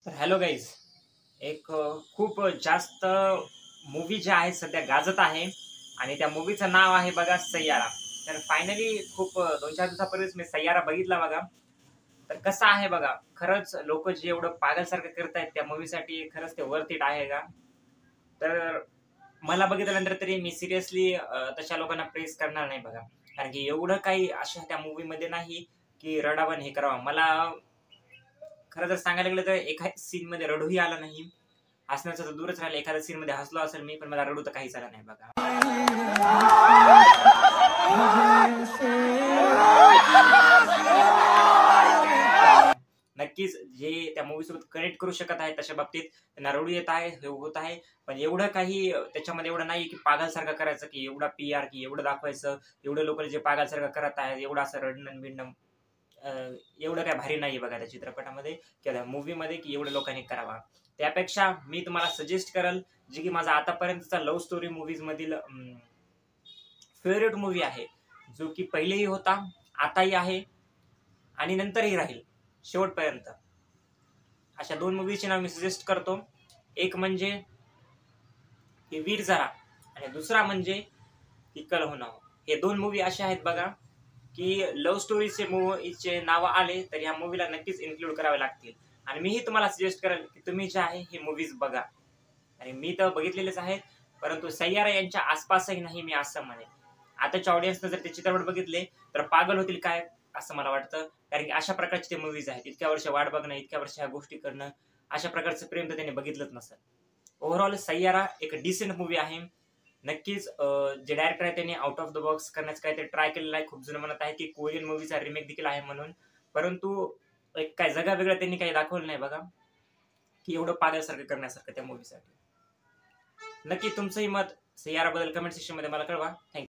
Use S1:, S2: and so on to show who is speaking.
S1: तर hello guys. एक खूप जास्त मूवी जे आहे सध्या गाजत आहे आणि त्या मूवीचं नाव आहे बघा सय्यारा. तर फायनली खूप 2-4 दिवसापूर्वीच मी सय्यारा बघितला बघा. तर कसं आहे बघा, खरंच लोक जे एवढं पागलसारखं करतायत त्या मूवीसाठी खरंच ते वर्थ इट आहे का? तर मला बघितल्यानंतर तरी मी सिरियसली तशा लोकांना प्रेझ करणार नाही बघा. कारण की एवढं काही अशा त्या मूव्हीमध्ये नाही की रडावं हे करावं. मला खरं जर सांगायला गेलं तर एका सीनमध्ये रडूही आलं नाही. हसण्याचं तर दूरच राहिलं. एखाद्या सीनमध्ये हसलो असेल मी, पण मला रडू तर काहीच आलं नाही बघा. नक्कीच जे त्या मूव्हीसोबत कनेक्ट करू शकत आहेत तशा बाबतीत त्यांना रडू येत आहे, हे होत आहे. पण एवढं काही त्याच्यामध्ये एवढं नाही की पागलसारखं करायचं, की एवढा पी-आर, की एवढं दाखवायचं, एवढे लोकं जे पागलसारखं करत आहेत, एवढं असं रडणं-बिडणं अ, एवढं काही भारी नाहीये बघा त्या चित्रपटामध्ये किंवा त्या मूव्हीमध्ये की एवढ्या लोकांनी करावा. त्यापेक्षा मी तुम्हाला सजेस्ट करेल, जे की माझा आतापर्यंतचा लव्ह स्टोरी मूव्हीज मधील फेव्हरेट मूव्ही आहे. जो की पहिलेही होता, आताही आहे आणि नंतरही राहील शेवटपर्यंत. अशा 2 मूव्हीची नाव मी सजेस्ट करतो. एक म्हणजे की वीर ज़ारा आणि दुसरा म्हणजे की कल हो ना हो. हे 2 मूव्ही असे आहेत बघा, की लव्ह स्टोरीचे मूव्हीचे नावं आले तर ह्या मूव्हीला नक्कीच इन्क्लूड करावे लागतील. आणि मीही तुम्हाला सजेस्ट करेल, की तुम्ही जे आहे हे मूव्हीज बघा. आणि मी तर बघितलेलेच आहेत, परंतु सय्यारा यांच्या आसपासही नाही मी असं म्हणेन. आताच्या ऑडियन्सनं जर ते चित्रपट बघितले, तर पागल होतील काय असं मला वाटतं. कारण की अशा प्रकारचे ते मूव्हीज आहेत. इतक्या वर्ष वाट बघणं, इतक्या वर्ष ह्या गोष्टी करणं, अशा प्रकारचं प्रेम तर त्यांनी बघितलंच नसेल. ओव्हरऑल सय्यारा एक डिसेंट मूव्ही आहे. नक्कीच जे डायरेक्टर आहे त्यांनी आउट ऑफ द बॉक्स करण्याचं काहीतरी ट्राय केलेलं आहे. खूप जण म्हणत आहेत की कोरियन मूव्हीचा रिमेक देखील आहे म्हणून. परंतु एक काय जगावेगळं त्यांनी काही दाखवलं नाही बघा, की एवढं पागलसारखं करण्यासारखं त्या मूव्हीसाठी. नक्की तुमचंही मत सय्याराबद्दल कमेंट सेक्शनमध्ये मला कळवा. थँक